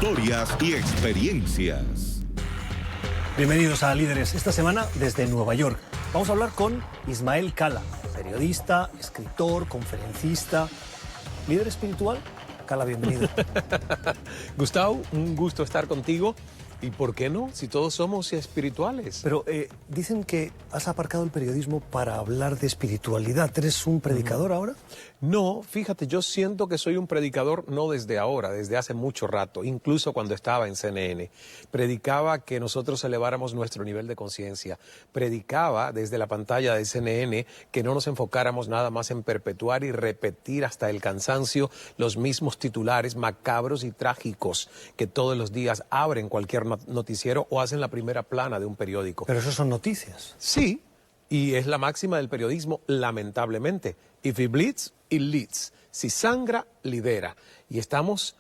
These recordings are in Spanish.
historias y experiencias. Bienvenidos a Líderes. Esta semana desde Nueva York. Vamos a hablar con Ismael Cala, periodista, escritor, conferencista, líder espiritual. Cala, bienvenido. Gustavo, un gusto estar contigo. ¿Y por qué no? Si todos somos espirituales. Pero dicen que has aparcado el periodismo para hablar de espiritualidad. ¿Eres un predicador ahora? No, fíjate, yo siento que soy un predicador no desde ahora, desde hace mucho rato, incluso cuando estaba en CNN. Predicaba que nosotros eleváramos nuestro nivel de conciencia. Predicaba desde la pantalla de CNN que no nos enfocáramos nada más en perpetuar y repetir hasta el cansancio los mismos titulares macabros y trágicos que todos los días abren cualquier noticiero o hacen la primera plana de un periódico. Pero eso son noticias. Sí, y es la máxima del periodismo, lamentablemente. If it bleeds, it leads. Si sangra, lidera. Y estamos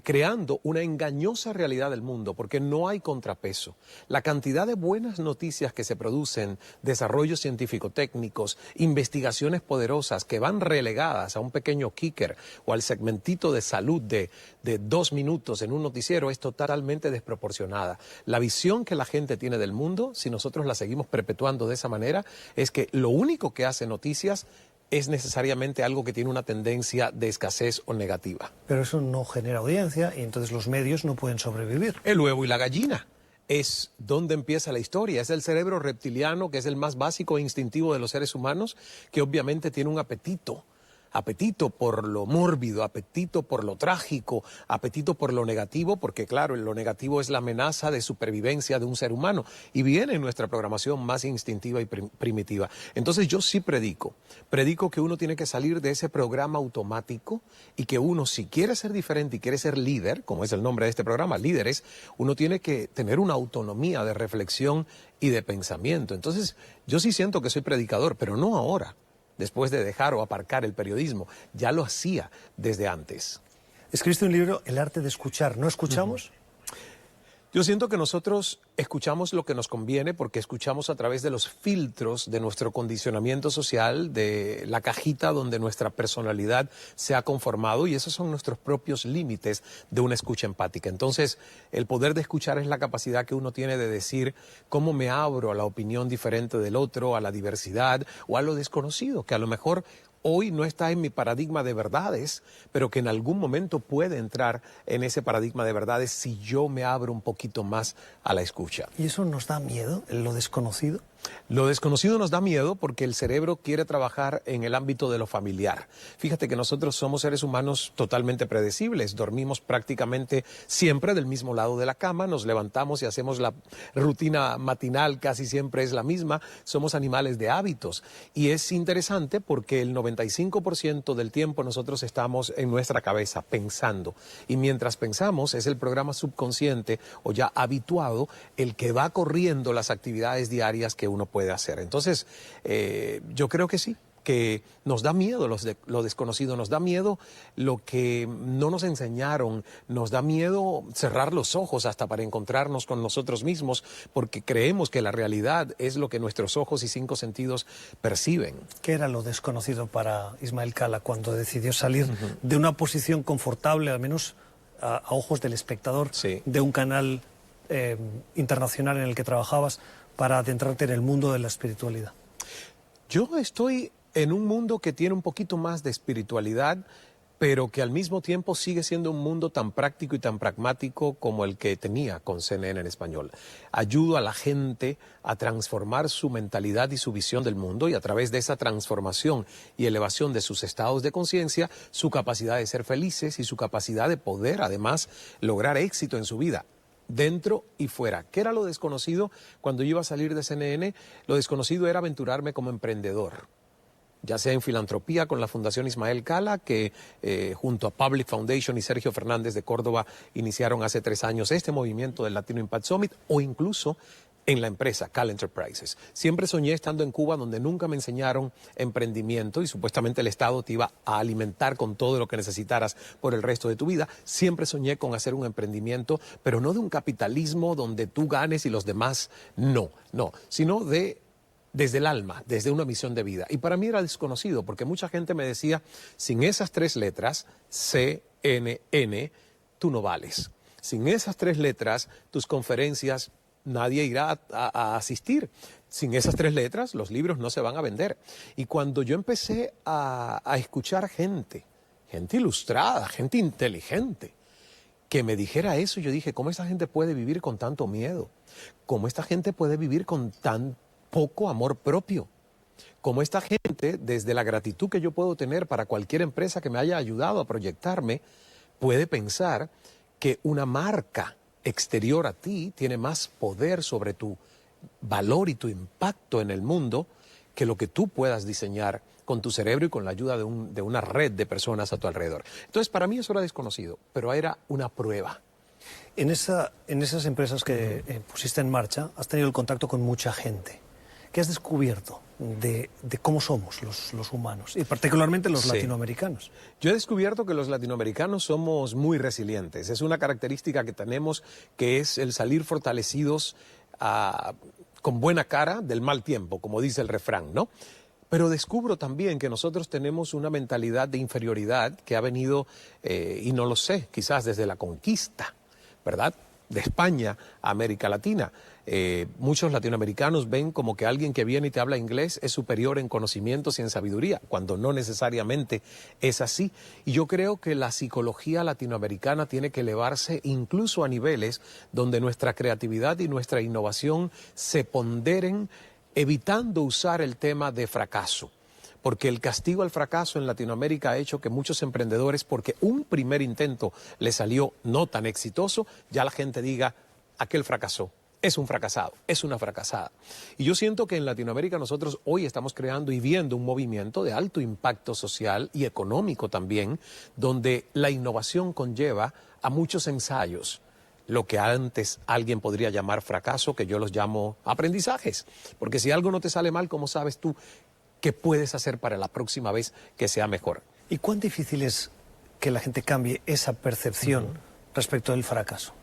creando una engañosa realidad del mundo porque no hay contrapeso. La cantidad de buenas noticias que se producen, desarrollos científico-técnicos, investigaciones poderosas que van relegadas a un pequeño kicker o al segmentito de salud de 2 minutos en un noticiero es totalmente desproporcionada. La visión que la gente tiene del mundo, si nosotros la seguimos perpetuando de esa manera, es que lo único que hace noticias es necesariamente algo que tiene una tendencia de escasez o negativa. Pero eso no genera audiencia y entonces los medios no pueden sobrevivir. El huevo y la gallina es donde empieza la historia. Es el cerebro reptiliano, que es el más básico e instintivo de los seres humanos, que obviamente tiene un apetito por lo mórbido, apetito por lo trágico, apetito por lo negativo, porque claro, lo negativo es la amenaza de supervivencia de un ser humano y viene en nuestra programación más instintiva y primitiva. Entonces yo sí predico que uno tiene que salir de ese programa automático y que uno, si quiere ser diferente y quiere ser líder, como es el nombre de este programa, Líderes, uno tiene que tener una autonomía de reflexión y de pensamiento. Entonces yo sí siento que soy predicador, pero no ahora, después de dejar o aparcar el periodismo. Ya lo hacía desde antes. Escribiste un libro, El arte de escuchar. ¿No escuchamos? Yo siento que nosotros escuchamos lo que nos conviene porque escuchamos a través de los filtros de nuestro condicionamiento social, de la cajita donde nuestra personalidad se ha conformado, y esos son nuestros propios límites de una escucha empática. Entonces, el poder de escuchar es la capacidad que uno tiene de decir cómo me abro a la opinión diferente del otro, a la diversidad o a lo desconocido, que a lo mejor hoy no está en mi paradigma de verdades, pero que en algún momento puede entrar en ese paradigma de verdades si yo me abro un poquito más a la escucha. ¿Y eso nos da miedo, lo desconocido? Lo desconocido nos da miedo porque el cerebro quiere trabajar en el ámbito de lo familiar. Fíjate que nosotros somos seres humanos totalmente predecibles. Dormimos prácticamente siempre del mismo lado de la cama, nos levantamos y hacemos la rutina matinal, casi siempre es la misma. Somos animales de hábitos. Y es interesante porque el 95% del tiempo nosotros estamos en nuestra cabeza pensando. Y mientras pensamos es el programa subconsciente o ya habituado el que va corriendo las actividades diarias que uno puede hacer. Entonces, yo creo que sí, que nos da miedo lo desconocido, nos da miedo lo que no nos enseñaron, nos da miedo cerrar los ojos hasta para encontrarnos con nosotros mismos, porque creemos que la realidad es lo que nuestros ojos y 5 sentidos perciben. ¿Qué era lo desconocido para Ismael Cala cuando decidió salir de una posición confortable, al menos a ojos del espectador, sí, de un canal internacional en el que trabajabas, para adentrarte en el mundo de la espiritualidad? Yo estoy en un mundo que tiene un poquito más de espiritualidad, pero que al mismo tiempo sigue siendo un mundo tan práctico y tan pragmático como el que tenía con CNN en español. Ayudo a la gente a transformar su mentalidad y su visión del mundo, y a través de esa transformación y elevación de sus estados de conciencia, su capacidad de ser felices y su capacidad de poder, además, lograr éxito en su vida, dentro y fuera. ¿Qué era lo desconocido cuando yo iba a salir de CNN? Lo desconocido era aventurarme como emprendedor, ya sea en filantropía con la Fundación Ismael Cala, que junto a Public Foundation y Sergio Fernández de Córdoba iniciaron hace 3 años este movimiento del Latino Impact Summit, o incluso en la empresa Cala Enterprises. Siempre soñé estando en Cuba, donde nunca me enseñaron emprendimiento y supuestamente el Estado te iba a alimentar con todo lo que necesitaras por el resto de tu vida. Siempre soñé con hacer un emprendimiento, pero no de un capitalismo donde tú ganes y los demás no, sino desde el alma, desde una misión de vida. Y para mí era desconocido, porque mucha gente me decía, sin esas 3 letras, CNN, tú no vales. Sin esas 3 letras, tus conferencias nadie irá a asistir. Sin esas 3 letras, los libros no se van a vender. Y cuando yo empecé a escuchar gente ilustrada, gente inteligente, que me dijera eso, yo dije, ¿cómo esta gente puede vivir con tanto miedo? ¿Cómo esta gente puede vivir con tan poco amor propio? ¿Cómo esta gente, desde la gratitud que yo puedo tener para cualquier empresa que me haya ayudado a proyectarme, puede pensar que una marca exterior a ti tiene más poder sobre tu valor y tu impacto en el mundo que lo que tú puedas diseñar con tu cerebro y con la ayuda de una red de personas a tu alrededor? Entonces, para mí eso era desconocido, pero era una prueba. En esas empresas que pusiste en marcha, has tenido el contacto con mucha gente. ¿Qué has descubierto de cómo somos los humanos, y particularmente los latinoamericanos? Yo he descubierto que los latinoamericanos somos muy resilientes. Es una característica que tenemos, que es el salir fortalecidos con buena cara del mal tiempo, como dice el refrán, ¿no? Pero descubro también que nosotros tenemos una mentalidad de inferioridad que ha venido, y no lo sé, quizás desde la conquista, ¿verdad?, de España a América Latina. Muchos latinoamericanos ven como que alguien que viene y te habla inglés es superior en conocimientos y en sabiduría, cuando no necesariamente es así. Y yo creo que la psicología latinoamericana tiene que elevarse incluso a niveles donde nuestra creatividad y nuestra innovación se ponderen, evitando usar el tema de fracaso. Porque el castigo al fracaso en Latinoamérica ha hecho que muchos emprendedores, porque un primer intento les salió no tan exitoso, ya la gente diga, aquel fracasó, es un fracasado, es una fracasada. Y yo siento que en Latinoamérica nosotros hoy estamos creando y viendo un movimiento de alto impacto social y económico también, donde la innovación conlleva a muchos ensayos, lo que antes alguien podría llamar fracaso, que yo los llamo aprendizajes. Porque si algo no te sale mal, ¿cómo sabes tú qué puedes hacer para la próxima vez que sea mejor? ¿Y cuán difícil es que la gente cambie esa percepción respecto del fracaso?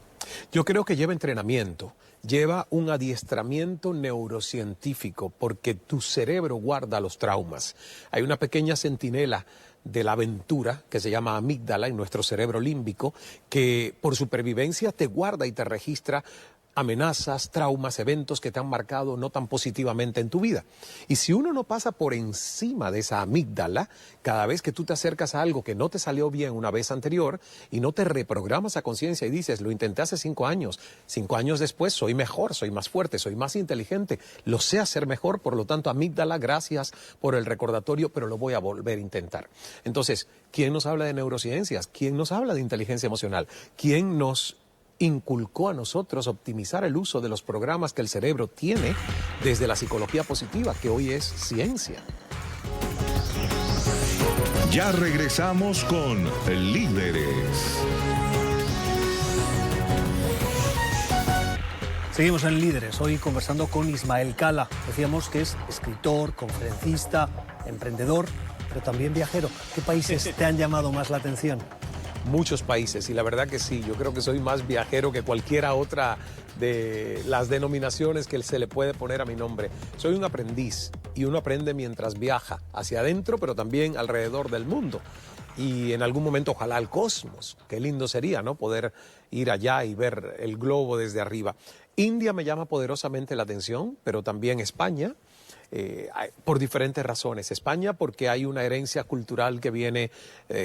Yo creo que lleva entrenamiento, lleva un adiestramiento neurocientífico, porque tu cerebro guarda los traumas. Hay una pequeña centinela de la aventura que se llama amígdala en nuestro cerebro límbico, que por supervivencia te guarda y te registra amenazas, traumas, eventos que te han marcado no tan positivamente en tu vida. Y si uno no pasa por encima de esa amígdala, cada vez que tú te acercas a algo que no te salió bien una vez anterior y no te reprogramas a conciencia y dices, lo intenté hace 5 años, 5 años después soy mejor, soy más fuerte, soy más inteligente, lo sé hacer mejor, por lo tanto, amígdala, gracias por el recordatorio, pero lo voy a volver a intentar. Entonces, ¿quién nos habla de neurociencias? ¿Quién nos habla de inteligencia emocional? ¿Quién nos inculcó a nosotros optimizar el uso de los programas que el cerebro tiene desde la psicología positiva, que hoy es ciencia? Ya regresamos con Líderes. Seguimos en Líderes, hoy conversando con Ismael Cala. Decíamos que es escritor, conferencista, emprendedor, pero también viajero. ¿Qué países te han llamado más la atención? Muchos países, y la verdad que sí, yo creo que soy más viajero que cualquiera otra de las denominaciones que se le puede poner a mi nombre. Soy un aprendiz, y uno aprende mientras viaja hacia adentro, pero también alrededor del mundo. Y en algún momento ojalá al cosmos. Qué lindo sería, ¿no?, poder ir allá y ver el globo desde arriba. India me llama poderosamente la atención, pero también España. Por diferentes razones. España, porque hay una herencia cultural que viene,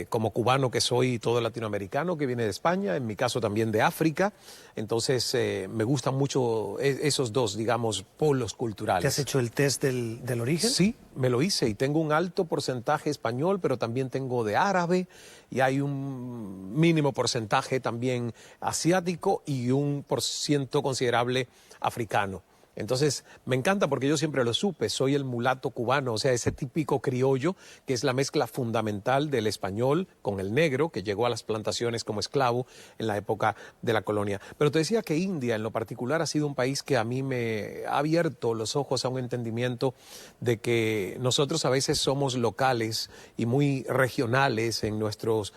como cubano que soy, y todo latinoamericano que viene de España, en mi caso también de África. Entonces, me gustan mucho esos dos, digamos, polos culturales. ¿Te has hecho el test del origen? Sí, me lo hice, y tengo un alto porcentaje español, pero también tengo de árabe, y hay un mínimo porcentaje también asiático y un % considerable africano. Entonces, me encanta porque yo siempre lo supe, soy el mulato cubano, o sea, ese típico criollo que es la mezcla fundamental del español con el negro, que llegó a las plantaciones como esclavo en la época de la colonia. Pero te decía que India, en lo particular, ha sido un país que a mí me ha abierto los ojos a un entendimiento de que nosotros a veces somos locales y muy regionales en nuestros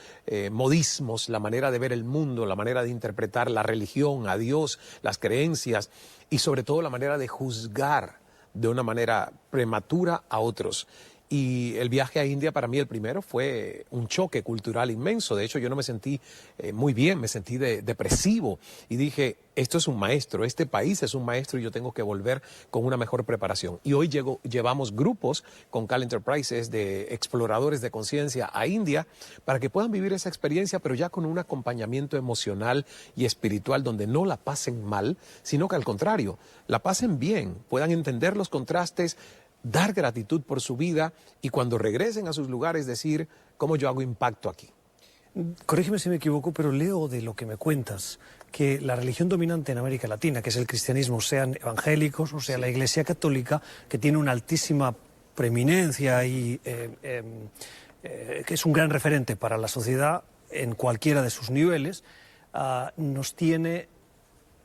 modismos, la manera de ver el mundo, la manera de interpretar la religión, a Dios, las creencias, y sobre todo la manera de juzgar de una manera prematura a otros. Y el viaje a India para mí, el primero, fue un choque cultural inmenso. De hecho, yo no me sentí muy bien, me sentí depresivo. Y dije, esto es un maestro, este país es un maestro y yo tengo que volver con una mejor preparación. Y hoy llevamos grupos con Cal Enterprises de exploradores de conciencia a India para que puedan vivir esa experiencia, pero ya con un acompañamiento emocional y espiritual donde no la pasen mal, sino que al contrario, la pasen bien, puedan entender los contrastes, dar gratitud por su vida y cuando regresen a sus lugares decir, ¿cómo yo hago impacto aquí? Corrígeme si me equivoco, pero leo de lo que me cuentas que la religión dominante en América Latina, que es el cristianismo, sean evangélicos o sea la Iglesia Católica, que tiene una altísima preeminencia y que es un gran referente para la sociedad en cualquiera de sus niveles, nos tiene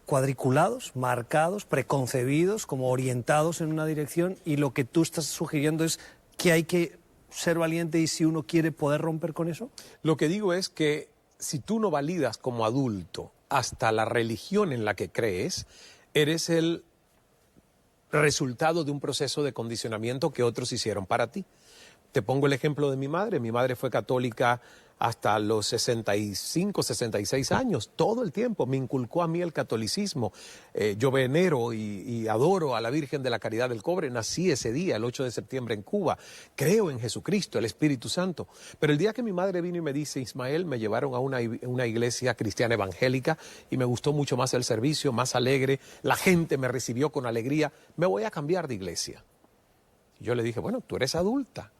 cuadriculados, marcados, preconcebidos, como orientados en una dirección, y lo que tú estás sugiriendo es que hay que ser valiente y si uno quiere poder romper con eso. Lo que digo es que si tú no validas como adulto hasta la religión en la que crees, eres el resultado de un proceso de condicionamiento que otros hicieron para ti. Te pongo el ejemplo de mi madre. Mi madre fue católica hasta los 65, 66 años, todo el tiempo me inculcó a mí el catolicismo. Yo venero y adoro a la Virgen de la Caridad del Cobre, nací ese día, el 8 de septiembre en Cuba, creo en Jesucristo, el Espíritu Santo. Pero el día que mi madre vino y me dice, Ismael, me llevaron a una iglesia cristiana evangélica y me gustó mucho más el servicio, más alegre, la gente me recibió con alegría, me voy a cambiar de iglesia. Yo le dije, bueno, tú eres adulta.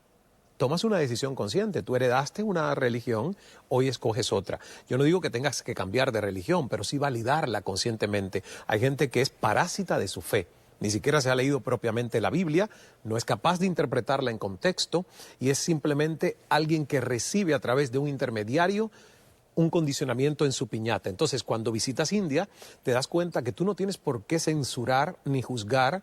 Tomas una decisión consciente, tú heredaste una religión, hoy escoges otra. Yo no digo que tengas que cambiar de religión, pero sí validarla conscientemente. Hay gente que es parásita de su fe, ni siquiera se ha leído propiamente la Biblia, no es capaz de interpretarla en contexto y es simplemente alguien que recibe a través de un intermediario un condicionamiento en su piñata. Entonces, cuando visitas India, te das cuenta que tú no tienes por qué censurar ni juzgar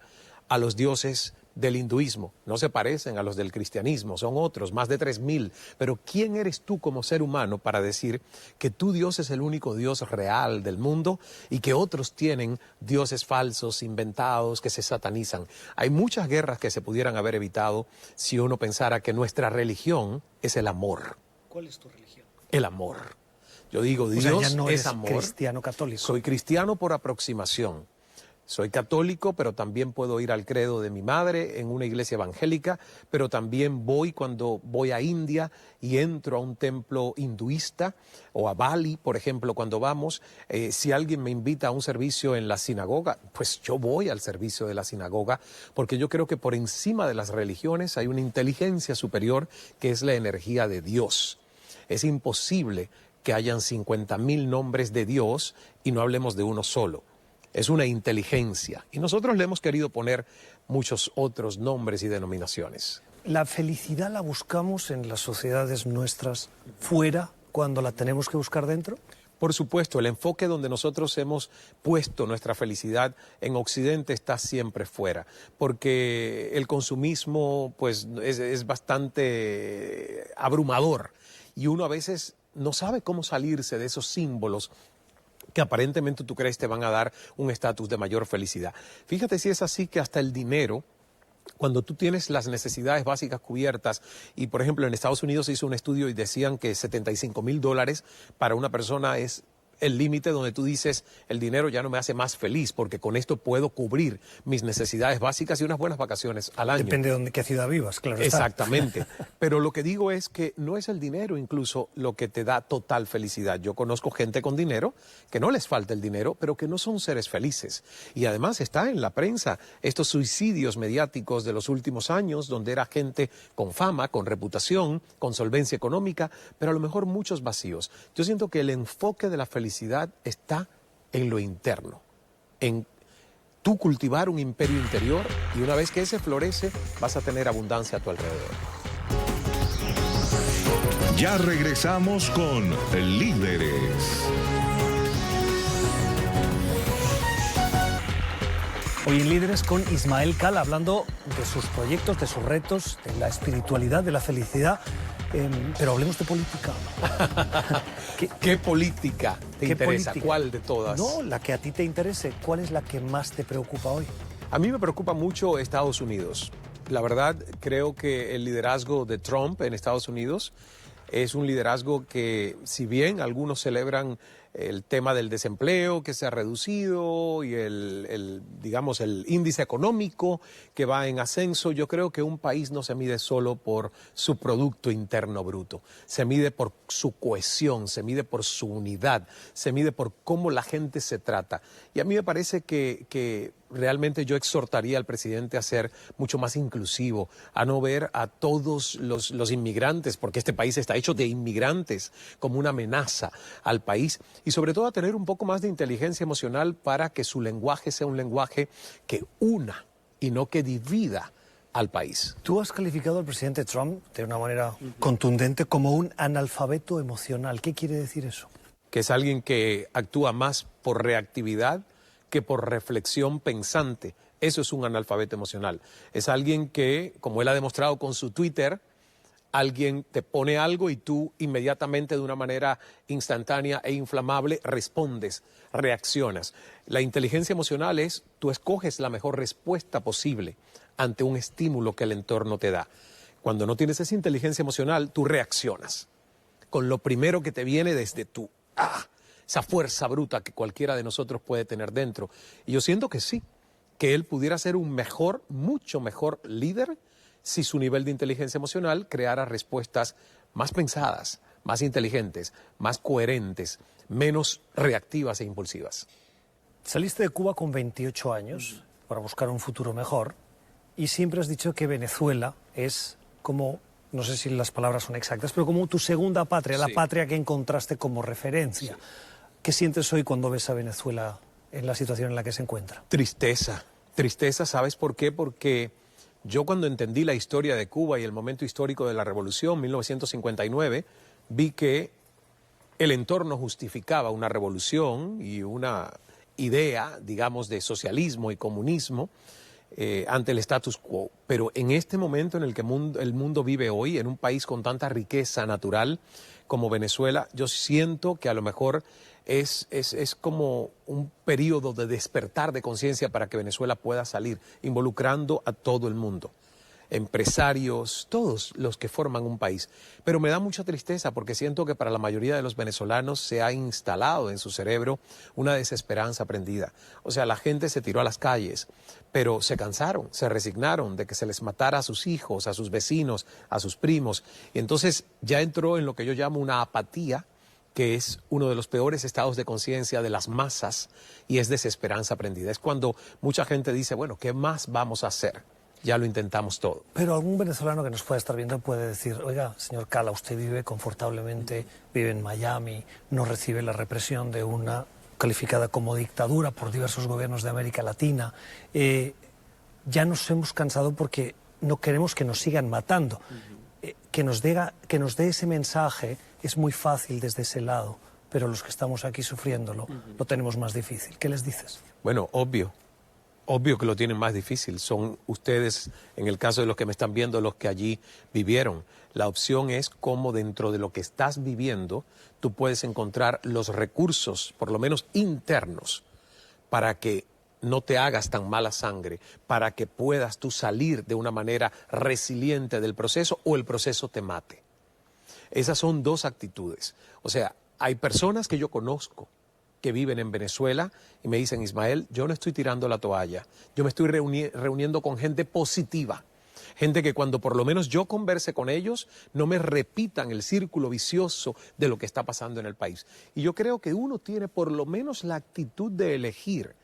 a los dioses del hinduismo. No se parecen a los del cristianismo, son otros, más de 3000. Pero ¿quién eres tú como ser humano para decir que tu Dios es el único Dios real del mundo y que otros tienen dioses falsos, inventados, que se satanizan? Hay muchas guerras que se pudieran haber evitado si uno pensara que nuestra religión es el amor. ¿Cuál es tu religión? El amor. Yo digo, Dios ya no es eres amor. cristiano católico. Soy cristiano por aproximación. Soy católico, pero también puedo ir al credo de mi madre en una iglesia evangélica, pero también voy cuando voy a India y entro a un templo hinduista o a Bali, por ejemplo, cuando vamos. Si alguien me invita a un servicio en la sinagoga, pues yo voy al servicio de la sinagoga, porque yo creo que por encima de las religiones hay una inteligencia superior que es la energía de Dios. Es imposible que hayan 50,000 nombres de Dios y no hablemos de uno solo. Es una inteligencia y nosotros le hemos querido poner muchos otros nombres y denominaciones. ¿La felicidad la buscamos en las sociedades nuestras fuera cuando la tenemos que buscar dentro? Por supuesto, el enfoque donde nosotros hemos puesto nuestra felicidad en Occidente está siempre fuera, porque el consumismo pues, es bastante abrumador y uno a veces no sabe cómo salirse de esos símbolos que aparentemente tú crees te van a dar un estatus de mayor felicidad. Fíjate si es así que hasta el dinero, cuando tú tienes las necesidades básicas cubiertas, y por ejemplo en Estados Unidos se hizo un estudio y decían que $75,000 para una persona es el límite donde tú dices, el dinero ya no me hace más feliz porque con esto puedo cubrir mis necesidades básicas y unas buenas vacaciones al año. Depende de qué ciudad vivas, claro. Exactamente. Pero lo que digo es que no es el dinero incluso lo que te da total felicidad. Yo conozco gente con dinero, que no les falta el dinero, pero que no son seres felices. Y además está en la prensa estos suicidios mediáticos de los últimos años, donde era gente con fama, con reputación, con solvencia económica, pero a lo mejor muchos vacíos. Yo siento que el enfoque de la felicidad está en lo interno, en tú cultivar un imperio interior y una vez que ese florece vas a tener abundancia a tu alrededor. Ya regresamos con Líderes. Hoy en Líderes con Ismael Cala, hablando de sus proyectos, de sus retos, de la espiritualidad, de la felicidad. Pero hablemos de política. ¿Qué política te interesa? Política? ¿Cuál de todas? No, la que a ti te interese. ¿Cuál es la que más te preocupa hoy? A mí me preocupa mucho Estados Unidos. La verdad, creo que el liderazgo de Trump en Estados Unidos es un liderazgo que, si bien algunos celebran el tema del desempleo que se ha reducido y digamos, el índice económico que va en ascenso, yo creo que un país no se mide solo por su Producto Interno Bruto, se mide por su cohesión, se mide por su unidad, se mide por cómo la gente se trata. Y a mí me parece que realmente yo exhortaría al presidente a ser mucho más inclusivo, a no ver a todos los inmigrantes, porque este país está hecho de inmigrantes, como una amenaza al país, y sobre todo a tener un poco más de inteligencia emocional para que su lenguaje sea un lenguaje que una y no que divida al país. Tú has calificado al presidente Trump de una manera contundente como un analfabeto emocional. ¿Qué quiere decir eso? Que es alguien que actúa más por reactividad que por reflexión pensante. Eso es un analfabeto emocional. Es alguien que, como él ha demostrado con su Twitter, alguien te pone algo y tú inmediatamente, de una manera instantánea e inflamable, respondes, reaccionas. La inteligencia emocional es, tú escoges la mejor respuesta posible ante un estímulo que el entorno te da. Cuando no tienes esa inteligencia emocional, tú reaccionas con lo primero que te viene desde tú. Esa fuerza bruta que cualquiera de nosotros puede tener dentro. Y yo siento que sí, que él pudiera ser un mejor, mucho mejor líder si su nivel de inteligencia emocional creara respuestas más pensadas, más inteligentes, más coherentes, menos reactivas e impulsivas. Saliste de Cuba con 28 años para buscar un futuro mejor y siempre has dicho que Venezuela es como, no sé si las palabras son exactas, pero como tu segunda patria, sí, la patria que encontraste como referencia. Sí. ¿Qué sientes hoy cuando ves a Venezuela en la situación en la que se encuentra? Tristeza. Tristeza, ¿sabes por qué? Porque yo, cuando entendí la historia de Cuba y el momento histórico de la revolución, 1959, vi que el entorno justificaba una revolución y una idea, digamos, de socialismo y comunismo ante el status quo. Pero en este momento en el que el mundo vive hoy, en un país con tanta riqueza natural como Venezuela, yo siento que a lo mejor es como un periodo de despertar de conciencia para que Venezuela pueda salir, involucrando a todo el mundo, empresarios, todos los que forman un país. Pero me da mucha tristeza porque siento que para la mayoría de los venezolanos se ha instalado en su cerebro una desesperanza prendida. O sea, la gente se tiró a las calles, pero se cansaron, se resignaron de que se les matara a sus hijos, a sus vecinos, a sus primos. Y entonces ya entró en lo que yo llamo una apatía, que es uno de los peores estados de conciencia de las masas, y es desesperanza prendida. Es cuando mucha gente dice, bueno, ¿qué más vamos a hacer? Ya lo intentamos todo. Pero algún venezolano que nos pueda estar viendo puede decir, oiga, señor Cala, usted vive confortablemente, vive en Miami, no recibe la represión de una calificada como dictadura por diversos gobiernos de América Latina. Ya nos hemos cansado porque no queremos que nos sigan matando. Que nos dé ese mensaje es muy fácil desde ese lado, pero los que estamos aquí sufriéndolo lo tenemos más difícil. ¿Qué les dices? Bueno, obvio que lo tienen más difícil. Son ustedes, en el caso de los que me están viendo, los que allí vivieron. La opción es cómo dentro de lo que estás viviendo tú puedes encontrar los recursos, por lo menos internos, para que no te hagas tan mala sangre, para que puedas tú salir de una manera resiliente del proceso o el proceso te mate. Esas son dos actitudes. O sea, hay personas que yo conozco que viven en Venezuela y me dicen, Ismael, yo no estoy tirando la toalla, yo me estoy reuniendo con gente positiva, gente que cuando por lo menos yo converse con ellos no me repitan el círculo vicioso de lo que está pasando en el país. Y yo creo que uno tiene por lo menos la actitud de elegir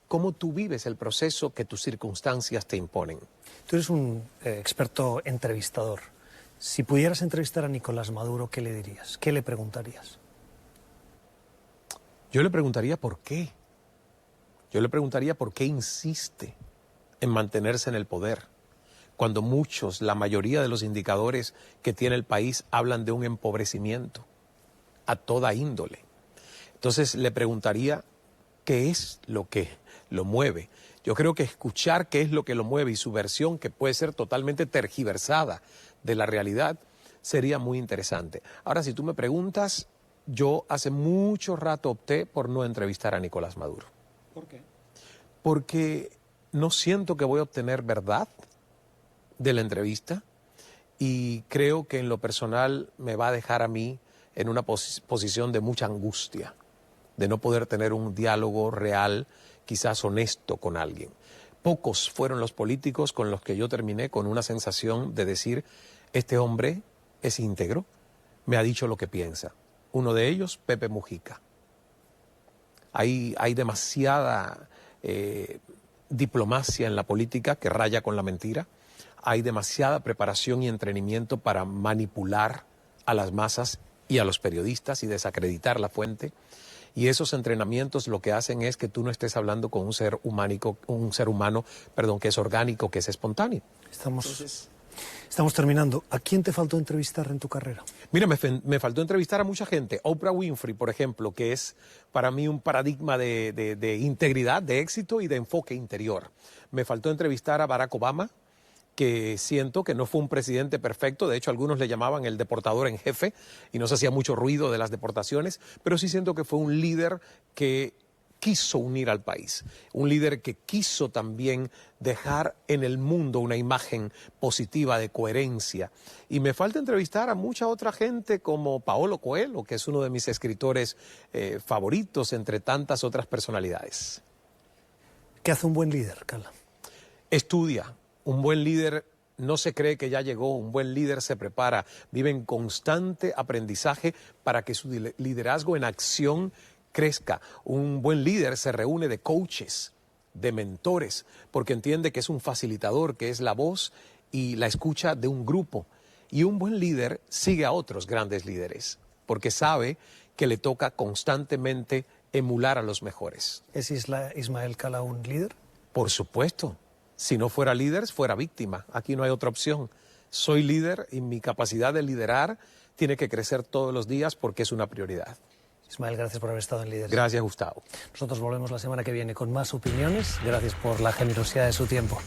cómo tú vives el proceso que tus circunstancias te imponen. Tú eres un experto entrevistador. Si pudieras entrevistar a Nicolás Maduro, ¿qué le dirías? ¿Qué le preguntarías? Yo le preguntaría por qué. Yo le preguntaría por qué insiste en mantenerse en el poder, cuando muchos, la mayoría de los indicadores que tiene el país hablan de un empobrecimiento a toda índole. Entonces le preguntaría qué es lo que lo mueve. Yo creo que escuchar qué es lo que lo mueve y su versión, que puede ser totalmente tergiversada de la realidad, sería muy interesante. Ahora, si tú me preguntas, yo hace mucho rato opté por no entrevistar a Nicolás Maduro. ¿Por qué? Porque no siento que voy a obtener verdad, de la entrevista y creo que en lo personal me va a dejar a mí en una posición de mucha angustia, de no poder tener un diálogo real, quizás honesto con alguien. Pocos fueron los políticos con los que yo terminé con una sensación de decir, este hombre es íntegro, me ha dicho lo que piensa. Uno de ellos, Pepe Mujica. Hay demasiada diplomacia en la política que raya con la mentira. Hay demasiada preparación y entrenamiento para manipular a las masas y a los periodistas y desacreditar la fuente. Y esos entrenamientos lo que hacen es que tú no estés hablando con un ser humano, que es orgánico, que es espontáneo. Estamos terminando. ¿A quién te faltó entrevistar en tu carrera? Mira, me faltó entrevistar a mucha gente. Oprah Winfrey, por ejemplo, que es para mí un paradigma de integridad, de éxito y de enfoque interior. Me faltó entrevistar a Barack Obama, que siento que no fue un presidente perfecto. De hecho, algunos le llamaban el deportador en jefe y no se hacía mucho ruido de las deportaciones, pero sí siento que fue un líder que quiso unir al país, un líder que quiso también dejar en el mundo una imagen positiva de coherencia. Y me falta entrevistar a mucha otra gente como Paulo Coelho, que es uno de mis escritores favoritos entre tantas otras personalidades. ¿Qué hace un buen líder, Cala? Estudia. Un buen líder no se cree que ya llegó, un buen líder se prepara, vive en constante aprendizaje para que su liderazgo en acción crezca. Un buen líder se reúne de coaches, de mentores, porque entiende que es un facilitador, que es la voz y la escucha de un grupo. Y un buen líder sigue a otros grandes líderes, porque sabe que le toca constantemente emular a los mejores. ¿Es Ismael Cala un líder? Por supuesto. Si no fuera líder, fuera víctima. Aquí no hay otra opción. Soy líder y mi capacidad de liderar tiene que crecer todos los días porque es una prioridad. Ismael, gracias por haber estado en Líderes. Gracias, Gustavo. Nosotros volvemos la semana que viene con más opiniones. Gracias por la generosidad de su tiempo.